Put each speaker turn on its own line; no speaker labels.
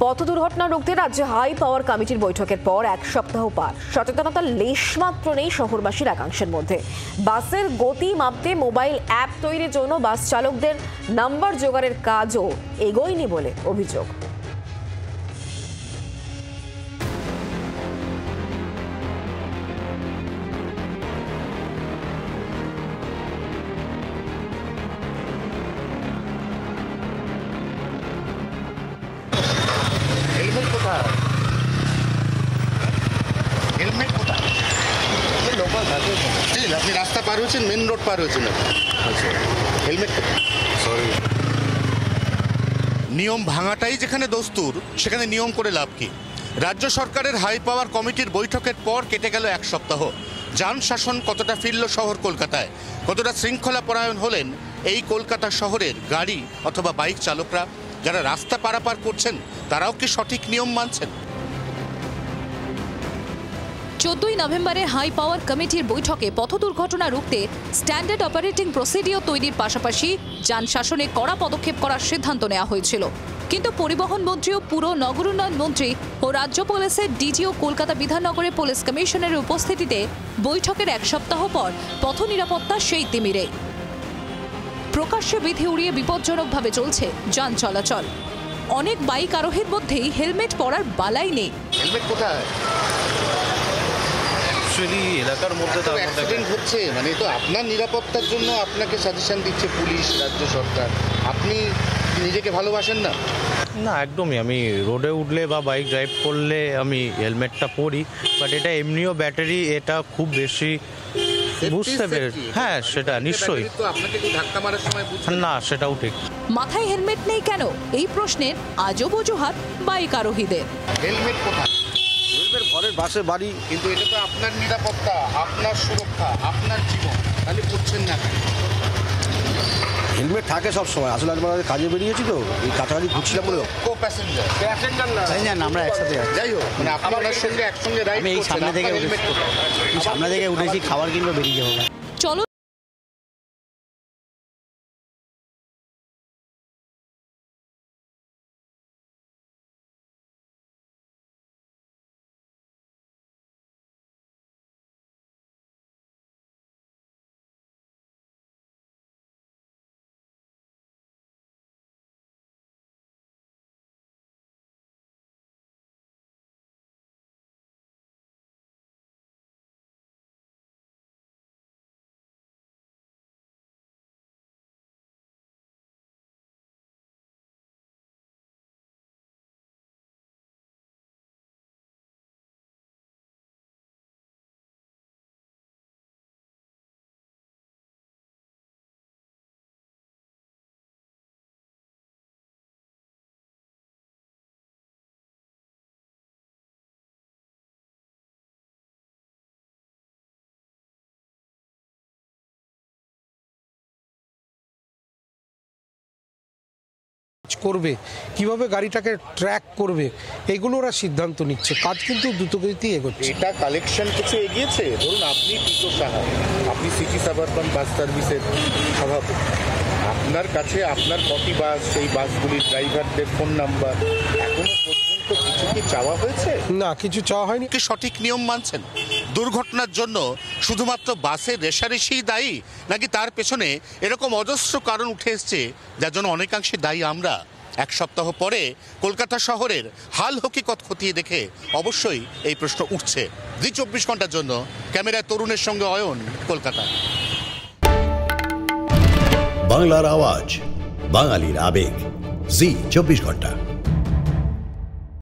পথ দুর্ঘটনা রুখতে রাজ্যে হাই পাওয়ার কমিটির বৈঠকের পর এক সপ্তাহ পার, সচেতনতার লেশমাত্র নেই শহরবাসীর একাংশের মধ্যে। বাসের গতি মাপতে মোবাইল অ্যাপ তৈরির জন্য বাস চালকদের নাম্বার জোগাড়ের কাজও এগোয়নি বলে অভিযোগ।
আপনি রাস্তা পার হয়েছেন, মেন রোড পার হয়েছেন, হেলমেট সরি। নিয়ম ভাঙাটাই যেখানে দস্তুর, সেখানে নিয়ম করে লাভ কি? রাজ্য সরকারের হাই পাওয়ার কমিটির বৈঠকের পর কেটে গেল এক সপ্তাহ। যান শাসন কতটা ফিরল শহর কলকাতায়, কতটা শৃঙ্খলা পরায়ণ হলেন এই কলকাতা শহরের গাড়ি অথবা বাইক চালকরা? যারা রাস্তা পারাপার করছেন তারাও কি সঠিক নিয়ম মানছেন?
14ই নভেম্বরের হাই পাওয়ার কমিটির বৈঠকে পথ দুর্ঘটনা রুখতে স্ট্যান্ডার্ড অপারেটিং প্রসিডিওর তৈরির পাশাপাশি যান শাসনে কড়া পদক্ষেপ করার সিদ্ধান্ত নেওয়া হয়েছিল। কিন্তু পরিবহন মন্ত্রী ও পুর নগর উন্নয়ন মন্ত্রী ও রাজ্য পুলিশের ডিজি ও কলকাতা বিধাননগরের পুলিশ কমিশনারের উপস্থিতিতে বৈঠকের এক সপ্তাহ পর পথ নিরাপত্তা সেই তিমিরে। প্রকাশ্যে বিধি উড়িয়ে বিপজ্জনকভাবে চলছে যান চলাচল। অনেক বাইক আরোহীর মধ্যেই হেলমেট পরার বালাই নেই।
হেলমেট কোথায়?
এলাকার মধ্যে তো
অ্যাক্সিডেন্ট হচ্ছে, মানে তো আপনার নিরাপত্তার জন্য আপনাকে সাজেশন দিচ্ছে পুলিশ, রাজ্য সরকার। আপনি নিজেকে ভালোবাসেন না?
না, একদমই। আমি রোডে উঠলে বা বাইক ড্রাইভ করলে আমি হেলমেটটা পরি, বাট এটা এমনিও ব্যাটারি, এটা খুব বেশি বুঝতে পেরেছি। হ্যাঁ, সেটা নিশ্চয়ই। না, সেটাও ঠিক।
মাথায় হেলমেট নেই কেন, এই প্রশ্নের আজব অজুহাত বাইক আরোহীদের।
হেলমেট কোথায়?
ঘরের বাসে বাড়ি,
কিন্তু এটা তো আপনার নিরাপত্তা, আপনার সুরক্ষা, আপনার জীবন, তাহলে করছেন না।
হেলমেট থাকে সব সময়। আসলে একবার কাজে বেরিয়েছি তো, এই কাছাকাছি ঘুরছিলাম বলে।
কো প্যাসেঞ্জার না,
আমরা একসাথে
যাই হোক, মানে আপনার সঙ্গে একসঙ্গে রাইড করছেন।
সামনে থেকে উঠেছি, খাবার কিনবো, বেরিয়ে যাবো।
চলো
করবে, কিভাবে গাড়িটাকে ট্র্যাক করবে, এগুলো ওরা সিদ্ধান্ত নিচ্ছে। কাজ কিন্তু দ্রুতগতিতেই এগোচ্ছে।
এটা কালেকশন কিছু এগিয়েছে। ধরুন আপনি টিটো সাহা, আপনি সিটি সাবারবান বাস সার্ভিসের সভাপতি, আপনার কাছে আপনার কটি বাস, সেই বাসগুলির ড্রাইভারদের ফোন নাম্বার, এখনো পর্যন্ত কিছু কি চাওয়া হয়েছে?
না, কিছু চাওয়া হয়নি।
কি সঠিক নিয়ম মানছেন? দুর্ঘটনার জন্য শুধুমাত্র বাসের রেশারেশি দায়ী, নাকি তার পেছনে এরকম অজস্র কারণ উঠে এসছে যার জন্য অনেকাংশে দায়ী আমরা? এক সপ্তাহ পরে কলকাতা শহরের হাল হকিকত খতিয়ে দেখে অবশ্যই এই প্রশ্ন উঠছে। জি 24 ঘন্টার জন্য ক্যামেরায় তরুণের সঙ্গে অয়ন, কলকাতা।
বাংলার আওয়াজ, বাঙালির আবেগ, জি 24 ঘন্টা।